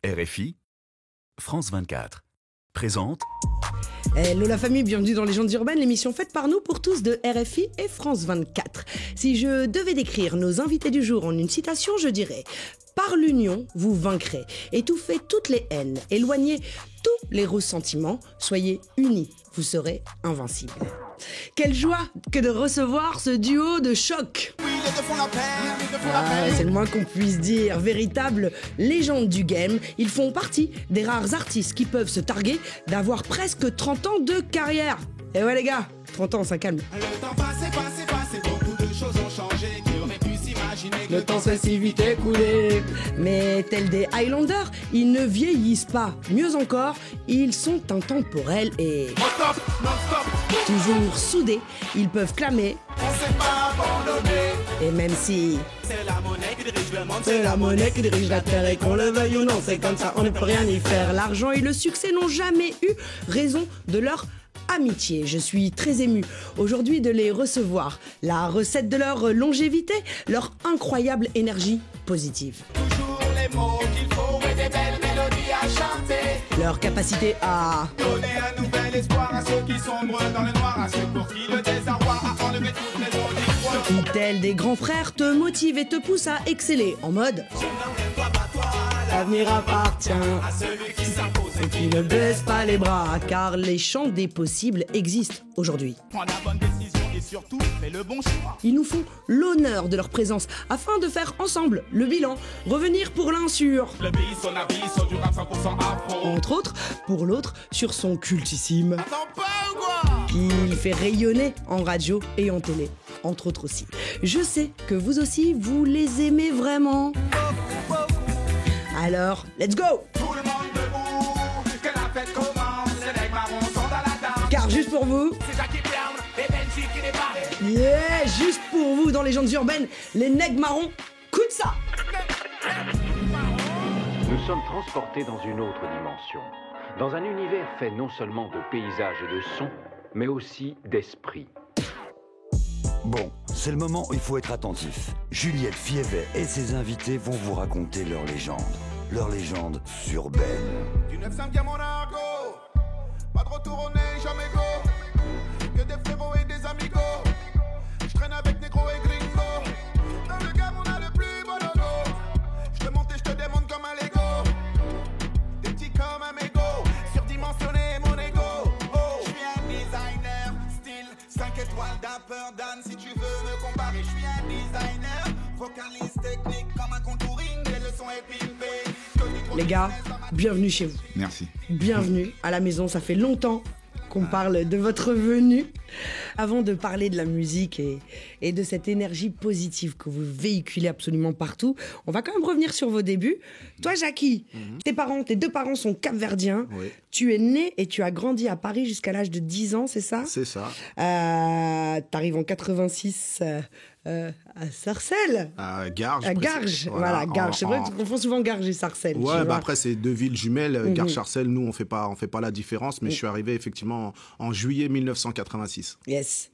RFI, France 24, présente... Hello la famille, bienvenue dans Légendes urbaines, l'émission faite par nous pour tous de RFI et France 24. Si je devais décrire nos invités du jour en une citation, je dirais « Par l'union, vous vaincrez. Étouffez toutes les haines, éloignez tous les ressentiments, soyez unis, vous serez invincibles. » Quelle joie que de recevoir ce duo de choc. C'est le moins qu'on puisse dire. Véritable légende du game, ils font partie des rares artistes qui peuvent se targuer d'avoir presque 30 ans de carrière. Et ouais les gars, 30 ans ça calme. Le temps passé, beaucoup de choses ont changé. Qui aurait pu s'imaginer que Le temps s'est si vite écoulé. Mais tels des Highlanders, ils ne vieillissent pas. Mieux encore, ils sont intemporels et non-stop, toujours soudés. Ils peuvent clamer. on s'est pas abandonné. Et même si C'est la monnaie qui dirige le monde, c'est la monnaie qui dirige la terre et qu'on le veuille ou non, c'est comme ça, on ne peut rien y faire. L'argent et le succès n'ont jamais eu raison de leur amitié. Je suis très émue aujourd'hui de les recevoir. La recette de leur longévité, leur incroyable énergie positive. toujours les mots qu'il faut et des belles mélodies à chanter. Leur capacité à Donner un nouvel espoir à ceux qui sombrent dans le noir, à ceux pour qui le désarroi a enlevé toutes les ondes d'espoir. qui, tels des grands frères, te motivent et te poussent à exceller en mode Je n'en pas toi, l'avenir appartient à celui qui s'impose et qui ne baisse pas les bras, car les champs des possibles existent aujourd'hui. prend la bonne décision et surtout fait le bon choix. Ils nous font l'honneur de leur présence afin de faire ensemble le bilan, revenir pour l'un sur, Le pays, son avis, sur du rap 100% afro. entre autres, pour l'autre sur son cultissime, Attends pas ou quoi? qu'il fait rayonner en radio et en télé, entre autres aussi. Je sais que vous aussi, vous les aimez vraiment. Alors, let's go! Tout le monde debout, que la fête commence. Les mecs marrons sont dans la danse. Car juste pour vous, C'est Jackie Brown et Benji qui débarquent. yeah, juste pour vous dans Légendes urbaines, les nègres marrons, coup de ça! Nous sommes transportés dans une autre dimension, dans un univers fait non seulement de paysages et de sons, mais aussi d'esprit. Bon, c'est le moment où il faut être attentif. Juliette Fievet et ses invités vont vous raconter leur légende urbaine. Du 9-5 bien mon argot. Pas de retour au nez, jamais go. Que des frérots et des amigos. Je traîne avec négro et gringo. Dans le game, on a le plus beau logo. Je te monte et je te démonte comme un Lego. Des petits comme un mégot. Surdimensionné mon ego. Oh, je suis un designer. Style 5 étoiles d'Upper Dan. Si tu veux me comparer, je suis un designer. Vocaliste technique comme un contouring. Des leçons épilées. Les gars, bienvenue chez vous. Merci. Bienvenue à la maison, ça fait longtemps qu'on parle de votre venue. Avant de parler de la musique et de cette énergie positive que vous véhiculez absolument partout, on va quand même revenir sur vos débuts. Toi, Jackie, tes deux parents sont capverdiens. Oui. Tu es né et tu as grandi à Paris jusqu'à l'âge de 10 ans, c'est ça? C'est ça. T'arrives en 86 à Sarcelles. À Garges. À Garges, voilà, Garges. C'est vrai que tu confonds souvent Garges et Sarcelles. tu Ouais, vois. bah après c'est deux villes jumelles. Garges-Sarcelles, nous on fait pas la différence, mais je suis arrivé effectivement en juillet 1986. Yes.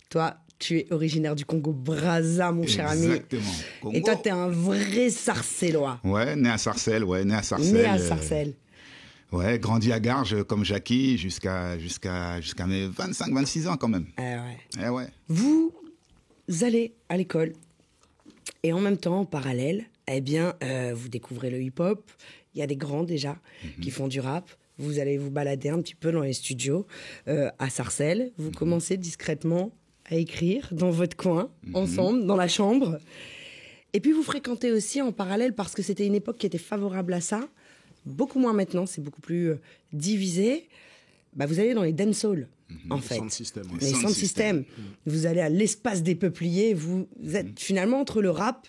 Toi, tu es originaire du Congo-Brazza, mon cher ami. Exactement. Congo. Et toi, t'es un vrai Sarcellois. Ouais, né à Sarcelles, Né à Sarcelles. Ouais, grandi à Garges comme Jackie jusqu'à mes 25-26 ans quand même. Eh ouais. Vous allez à l'école et en même temps, en parallèle, eh bien, vous découvrez le hip-hop. Il y a des grands déjà qui font du rap. Vous allez vous balader un petit peu dans les studios à Sarcelles. Vous commencez discrètement à écrire dans votre coin, ensemble, dans la chambre. Et puis vous fréquentez aussi en parallèle, parce que c'était une époque qui était favorable à ça, beaucoup moins maintenant, c'est beaucoup plus divisé. Bah, vous allez dans les dancehall, en fait. Sound system, ouais. Les Sound sound system. system. Vous allez à l'espace des peupliers, vous êtes finalement entre le rap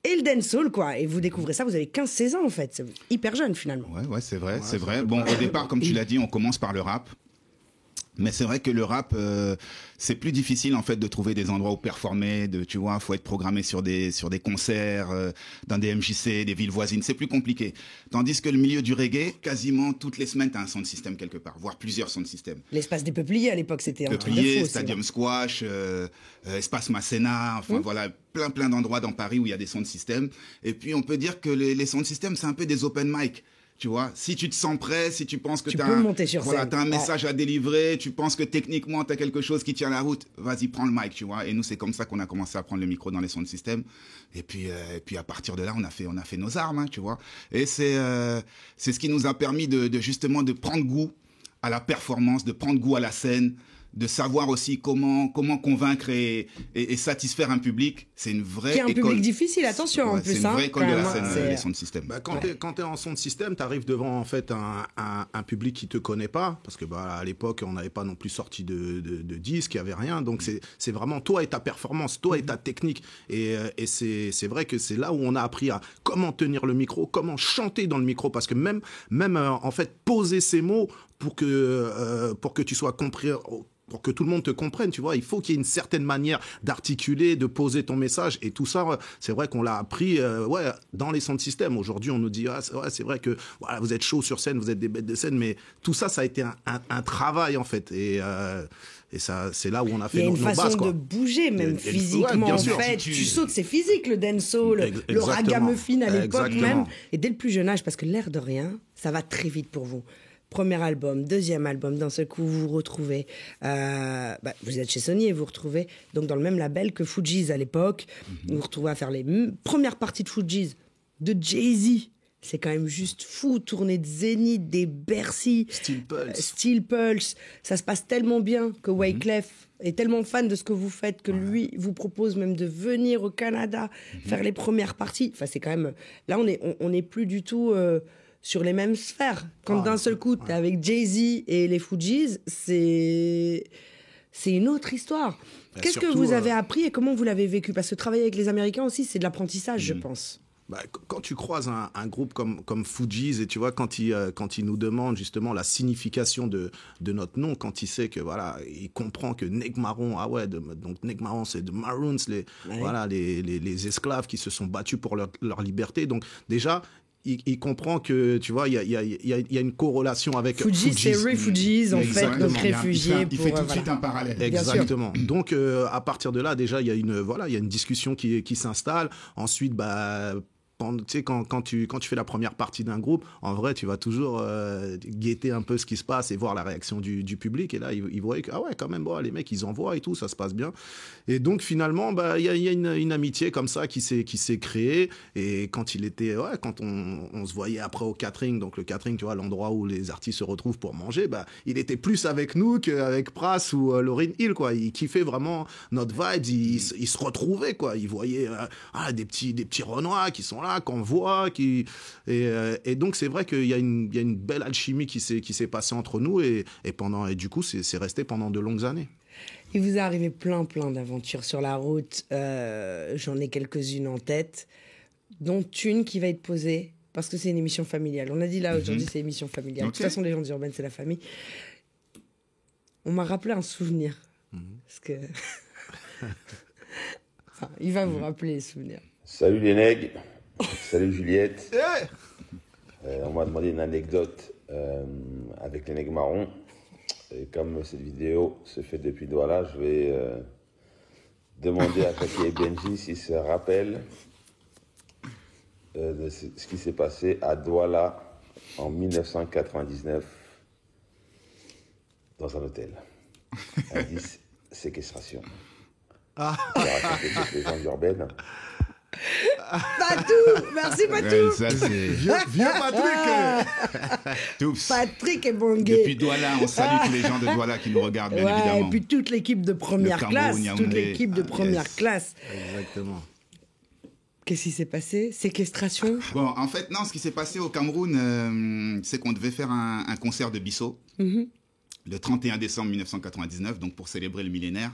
et le dancehall, quoi. Et vous découvrez ça, vous avez 15-16 ans, en fait. C'est hyper jeune, finalement. Ouais, c'est vrai. Bon, au départ, comme tu l'as dit, on commence par le rap. Mais c'est vrai que le rap, c'est plus difficile en fait de trouver des endroits où performer. Tu vois, faut être programmé sur des concerts, dans des MJC, des villes voisines. C'est plus compliqué. Tandis que le milieu du reggae, quasiment toutes les semaines, t'as un sound system quelque part, voire plusieurs sound systems. L'espace des peupliers à l'époque, c'était un truc de Peuplier, fou aussi, Stadium là. Squash, Espace Masséna, enfin voilà, plein d'endroits dans Paris où il y a des sound systems. Et puis on peut dire que les sound systems, c'est un peu des open mic. Tu vois, si tu te sens prêt, si tu penses que tu peux monter sur scène. t'as un message à délivrer, tu penses que techniquement tu as quelque chose qui tient la route, vas-y, prends le mic, tu vois. Et nous, c'est comme ça qu'on a commencé à prendre le micro dans les sound systems. Et puis à partir de là, on a fait nos armes, hein, tu vois. Et c'est ce qui nous a permis justement de prendre goût à la performance, de prendre goût à la scène, de savoir aussi comment convaincre et satisfaire un public. C'est une vraie école. Qui est un public difficile, attention, en plus. C'est une vraie école de la scène, c'est... les sound systems. Bah, quand t'es en son de système, t'arrives devant en fait un public qui te connaît pas, parce que à l'époque on n'avait pas non plus sorti de disques, il y avait rien, donc c'est vraiment toi et ta performance, toi et ta technique, et c'est vrai que c'est là où on a appris à comment tenir le micro, comment chanter dans le micro, parce que même en fait poser ces mots pour que tu sois compris. Pour que tout le monde te comprenne, tu vois, il faut qu'il y ait une certaine manière d'articuler, de poser ton message, et tout ça, c'est vrai qu'on l'a appris, dans les sound systems. Aujourd'hui, on nous dit, c'est vrai que voilà, vous êtes chaud sur scène, vous êtes des bêtes de scène, mais tout ça, ça a été un travail en fait, et ça, c'est là où on a fait nos bases. Il y a une façon quoi. de bouger, même physiquement, bien en sûr. fait. Tu sautes, c'est physique, le dancehall, le ragamuffin à l'époque même, et dès le plus jeune âge, parce que l'air de rien, ça va très vite pour vous. Premier album, deuxième album, d'un seul coup, vous vous retrouvez. Vous êtes chez Sony et vous vous retrouvez donc dans le même label que Fugees à l'époque. Vous vous retrouvez à faire les premières parties de Fugees, de Jay-Z. C'est quand même juste fou, tournée de Zénith, des Bercy, Steel Pulse. Ça se passe tellement bien que Wyclef est tellement fan de ce que vous faites que lui vous propose même de venir au Canada faire les premières parties. Enfin, c'est quand même... Là, on n'est plus du tout... sur les mêmes sphères. Quand d'un seul coup, t'es avec Jay-Z et les Fugees, c'est une autre histoire. Qu'est-ce que vous avez appris et comment vous l'avez vécu? Parce que travailler avec les Américains aussi, c'est de l'apprentissage, je pense. Quand tu croises un groupe comme Fugees, et tu vois, quand il nous demande justement la signification de notre nom, quand il sait que voilà, il comprend que Neg Marron, donc Neg Marron, c'est de Maroons, les esclaves qui se sont battus pour leur liberté. Donc déjà, il comprend que, tu vois, il y a une corrélation avec Fugees. C'est refugees, en fait, donc réfugiés. Il fait tout de suite un parallèle. Exactement. Donc, à partir de là, déjà, il y a une discussion qui s'installe. Ensuite, tu sais, quand tu fais la première partie d'un groupe, en vrai, tu vas toujours guetter un peu ce qui se passe et voir la réaction du public. Et là, ils voient que, quand même, les mecs, ils envoient et tout, ça se passe bien. Et donc, finalement, il y a une amitié comme ça qui s'est créée. Et quand quand on se voyait après au catering, donc le catering, tu vois, l'endroit où les artistes se retrouvent pour manger, il était plus avec nous qu'avec Pras ou Lauryn Hill, quoi. Il kiffait vraiment notre vibe, il se retrouvait, quoi. Il voyait des petits Renois qui sont là, qu'on voit, et donc c'est vrai qu'il y a une belle alchimie qui s'est passée entre nous, et du coup c'est resté pendant de longues années. Il vous est arrivé plein d'aventures sur la route. J'en ai quelques-unes en tête, dont une qui va être posée parce que c'est une émission familiale. On a dit là aujourd'hui c'est une émission familiale. Okay. De toute façon, les gens urbaines, c'est la famille. On m'a rappelé un souvenir parce que il va vous rappeler les souvenirs. Salut les nègres. Salut Juliette. On m'a demandé une anecdote avec les nègres marrons. Et comme cette vidéo se fait depuis Douala, je vais demander à Kaki et Benji s'ils se rappellent de ce qui s'est passé à Douala en 1999 dans un hôtel. Indice, séquestration. J'ai raconté des légendes urbaines. Patou, merci Patou. Ça c'est vieux Patrick. Patrick est bon gay. Depuis Douala, on salue tous les gens de Douala qui nous regardent, bien évidemment. Et puis toute l'équipe de première classe, classe. Exactement. Qu'est-ce qui s'est passé? Séquestration? Bon, en fait, non. Ce qui s'est passé au Cameroun, c'est qu'on devait faire un concert de Bissau le 31 décembre 1999, donc pour célébrer le millénaire.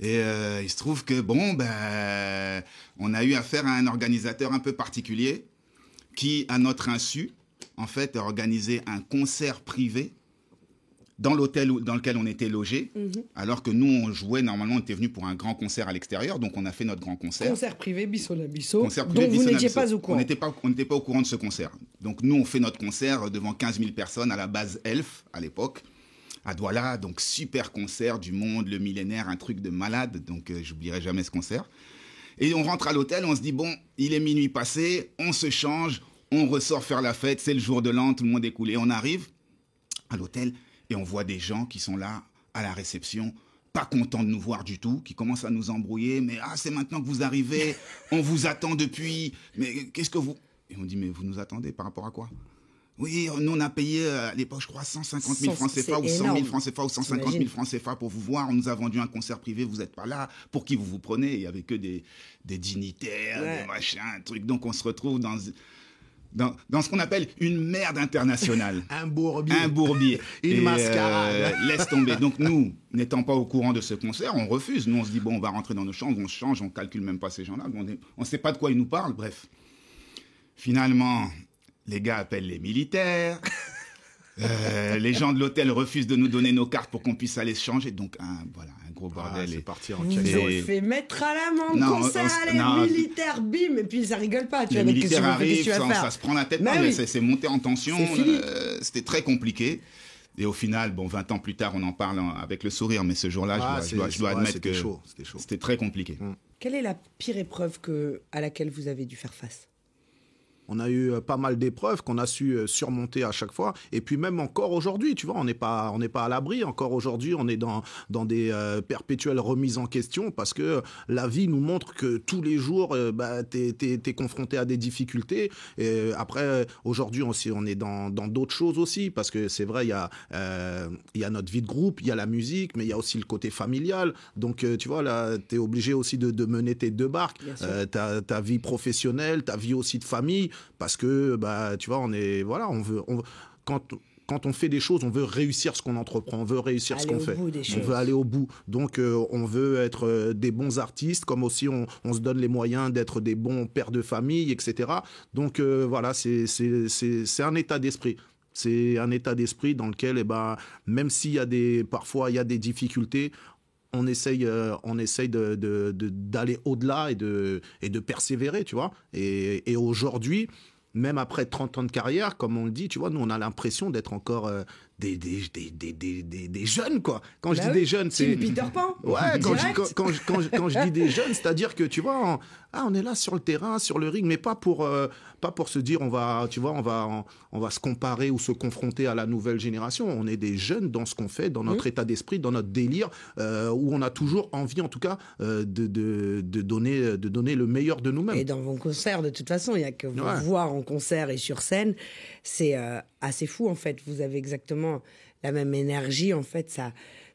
Et il se trouve que, on a eu affaire à un organisateur un peu particulier qui, à notre insu, en fait, a organisé un concert privé dans l'hôtel dans lequel on était logé, alors que nous, on jouait, normalement, on était venu pour un grand concert à l'extérieur, donc on a fait notre grand concert. Concert privé Bissau, concert privé, dont vous n'étiez pas au courant. On n'était pas au courant de ce concert. Donc nous, on fait notre concert devant 15 000 personnes à la base Elf, à l'époque, à Douala, donc super concert du monde, le millénaire, un truc de malade, donc j'oublierai jamais ce concert. Et on rentre à l'hôtel, on se dit, bon, il est minuit passé, on se change, on ressort faire la fête, c'est le jour de l'an, tout le monde est cool. Et on arrive à l'hôtel et on voit des gens qui sont là à la réception, pas contents de nous voir du tout, qui commencent à nous embrouiller. Mais c'est maintenant que vous arrivez, on vous attend depuis. Mais qu'est-ce que vous... Et on dit, mais vous nous attendez par rapport à quoi? Oui, nous on a payé à l'époque, je crois, 150 000 francs CFA ou 100 000 francs CFA ou 150 000 francs CFA pour vous voir. On nous a vendu un concert privé, vous n'êtes pas là. Pour qui vous vous prenez? Il n'y avait que des dignitaires, des machins, un truc. Donc on se retrouve dans ce qu'on appelle une merde internationale. Un bourbier. Un bourbier. Une mascarade. Laisse tomber. Donc nous, n'étant pas au courant de ce concert, on refuse. Nous, on se dit, bon, on va rentrer dans nos chambres, on se change, on calcule même pas ces gens-là. On ne sait pas de quoi ils nous parlent, bref. Finalement, les gars appellent les militaires. Les gens de l'hôtel refusent de nous donner nos cartes pour qu'on puisse aller se changer. Donc, voilà, un gros bordel. C'est parti en Vous ont fait mettre à l'amende, concert à les militaires, bim, et puis ça rigole pas. Tu les vois, militaires arrivent, ça se prend la tête, mais c'est monté en tension. C'était très compliqué. Et au final, 20 ans plus tard, on en parle avec le sourire, mais ce jour-là, je dois admettre que c'était très compliqué. Quelle est la pire épreuve à laquelle vous avez dû faire face? On a eu pas mal d'épreuves qu'on a su surmonter à chaque fois. Et puis même encore aujourd'hui, tu vois, on n'est pas à l'abri. Encore aujourd'hui, on est dans des perpétuelles remises en question parce que la vie nous montre que tous les jours, t'es confronté à des difficultés. Et après, aujourd'hui, on est dans d'autres choses aussi parce que c'est vrai, il y a notre vie de groupe, il y a la musique, mais il y a aussi le côté familial. Donc, tu vois, là, t'es obligé aussi de mener tes deux barques. Ta vie professionnelle, ta vie aussi de famille. Parce que, tu vois, quand on fait des choses, on veut réussir ce qu'on entreprend, on veut réussir ce qu'on fait. On veut aller au bout. Donc, on veut être des bons artistes, comme aussi on se donne les moyens d'être des bons pères de famille, etc. Donc, voilà, c'est un état d'esprit. C'est un état d'esprit dans lequel, même s'il y a parfois il y a des difficultés, on essaye d'aller au-delà et de persévérer, tu vois. Et aujourd'hui, même après 30 ans de carrière, comme on le dit, tu vois, nous, on a l'impression d'être encore des jeunes, quoi. Quand je dis des jeunes, c'est... Peter Pan. Ouais, quand je dis des jeunes, c'est-à-dire que, tu vois, on est là sur le terrain, sur le ring, mais pas pour se dire, on va se comparer ou se confronter à la nouvelle génération. On est des jeunes dans ce qu'on fait, dans notre état d'esprit, dans notre délire, où on a toujours envie, en tout cas, de donner le meilleur de nous-mêmes. Et dans vos concerts, de toute façon, il n'y a que vous voir en concert et sur scène. C'est assez fou, en fait. Vous avez exactement la même énergie, en fait.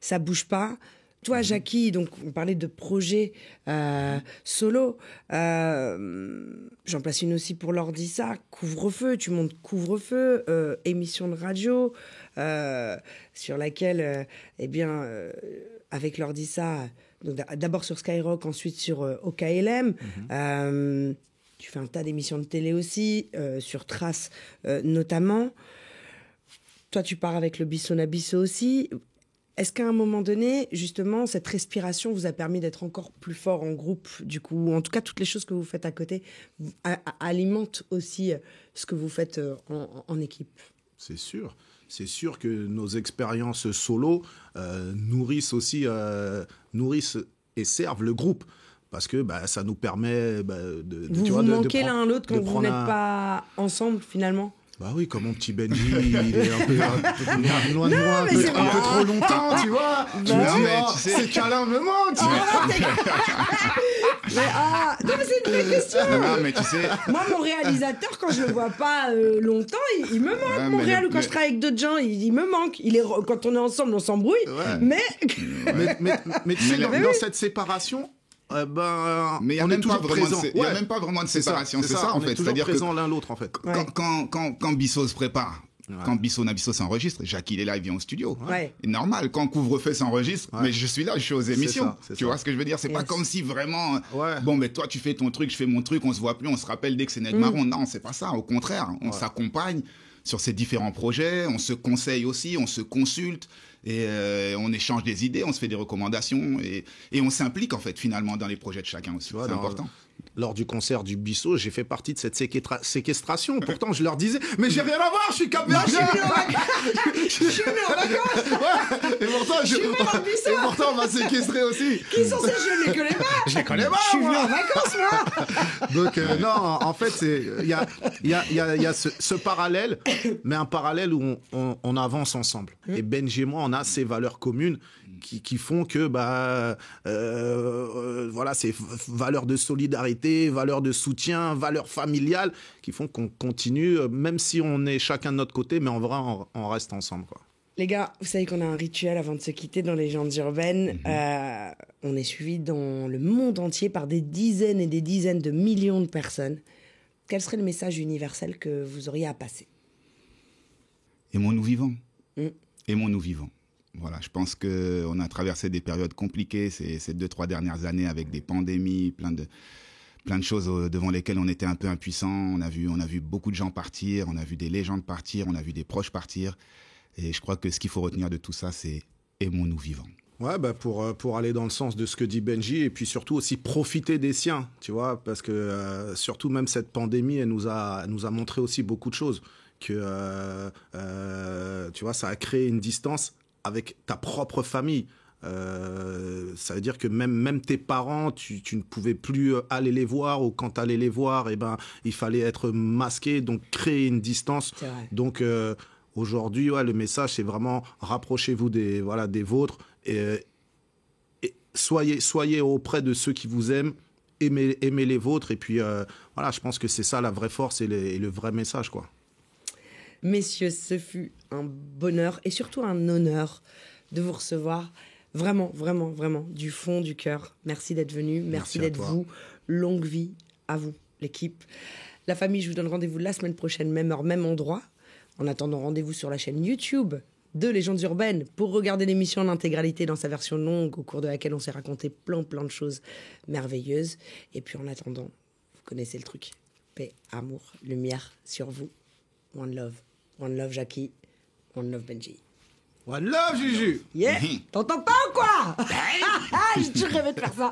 Ça bouge pas. Toi, Jackie, donc on parlait de projet solo. J'en place une aussi pour Lordissa. Couvre-feu, tu montes Couvre-feu, émission de radio sur laquelle, avec Lordissa, d'abord sur Skyrock, ensuite sur OKLM. Tu fais un tas d'émissions de télé aussi, sur Trace notamment. Toi, tu pars avec le Bisson Abisso aussi. Est-ce qu'à un moment donné, justement, cette respiration vous a permis d'être encore plus fort en groupe, du coup, ou en tout cas, toutes les choses que vous faites à côté alimentent aussi ce que vous faites en équipe? C'est sûr. C'est sûr que nos expériences solo nourrissent et servent le groupe. Parce que ça nous permet de... Vous manquez l'un à l'autre quand vous n'êtes pas ensemble, finalement? Bah oui, comme mon petit Benji, il est un peu loin de moi, un peu trop longtemps, tu vois. Ces câlins me manquent. Non, mais c'est une vraie question. Non, mais tu sais... Moi, mon réalisateur, quand je le vois pas longtemps, il me manque. Mon ou quand je travaille avec d'autres gens, il me manque. Quand on est ensemble, on s'embrouille. Mais tu sais, dans cette séparation... mais il n'y a même pas vraiment de séparation, c'est ça en fait. C'est-à-dire présent l'un l'autre en fait. Quand Bisso se prépare, quand Bisso s'enregistre, Jacques il est là, il vient au studio. C'est normal. Quand Couvre-feu s'enregistre, mais je suis là, je suis aux émissions. Tu vois ce que je veux dire? C'est pas comme si vraiment. Bon, mais toi tu fais ton truc, je fais mon truc, on se voit plus, on se rappelle dès que c'est Nègre Marron. Non, c'est pas ça. Au contraire, on s'accompagne sur ces différents projets, on se conseille aussi, on se consulte. Et on échange des idées, on se fait des recommandations et on s'implique en fait finalement dans les projets de chacun aussi. C'est important. lors du concert du Bissau, j'ai fait partie de cette séquestration. Pourtant, je leur disais, mais j'ai rien à voir, je suis Cap-Verdien. Je suis venu en vacances. Ouais, et pourtant, on m'a séquestré aussi. Qui sont ces jeux? Je les connais pas. Je les connais pas. Je suis venu en vacances, moi. Donc, non, en fait, il y a ce parallèle, mais un parallèle où on avance ensemble. Et Benji et moi, on a ces valeurs communes qui font que voilà, ces valeurs de solidarité, valeurs de soutien, valeurs familiales qui font qu'on continue, même si on est chacun de notre côté, mais en vrai, on reste ensemble, quoi. Les gars, vous savez qu'on a un rituel avant de se quitter dans Légendes urbaines. On est suivi dans le monde entier par des dizaines et des dizaines de millions de personnes. Quel serait le message universel que vous auriez à passer? Aimons-nous vivants. Aimons-nous vivants. Voilà, je pense qu'on a traversé des périodes compliquées ces 2-3 dernières années avec des pandémies, plein de choses devant lesquelles on était un peu impuissants. On a vu beaucoup de gens partir, on a vu des légendes partir, on a vu des proches partir. Et je crois que ce qu'il faut retenir de tout ça, c'est aimons-nous vivants. Ouais, pour aller dans le sens de ce que dit Benji, et puis surtout aussi profiter des siens, tu vois, parce que surtout même cette pandémie, elle nous a montré aussi beaucoup de choses. Que, tu vois, ça a créé une distance avec ta propre famille. Ça veut dire que même tes parents, tu ne pouvais plus aller les voir, ou quand tu allais les voir, il fallait être masqué, donc créer une distance. Donc aujourd'hui, le message, c'est vraiment rapprochez-vous des vôtres, et soyez auprès de ceux qui vous aiment, aimez les vôtres, et puis voilà, je pense que c'est ça la vraie force et le vrai message, quoi. Messieurs, ce fut un bonheur et surtout un honneur de vous recevoir. Vraiment, vraiment, vraiment, du fond du cœur. Merci d'être venus, merci d'être vous. Longue vie à vous, l'équipe. La famille, je vous donne rendez-vous la semaine prochaine, même heure, même endroit. En attendant, rendez-vous sur la chaîne YouTube de Légendes urbaines pour regarder l'émission en intégralité dans sa version longue, au cours de laquelle on s'est raconté plein de choses merveilleuses. Et puis en attendant, vous connaissez le truc. Paix, amour, lumière sur vous. One love. One love Jackie, one love Benji. One love Juju. Yeah. T'entends pas ou quoi? J'ai toujours rêvé de faire ça.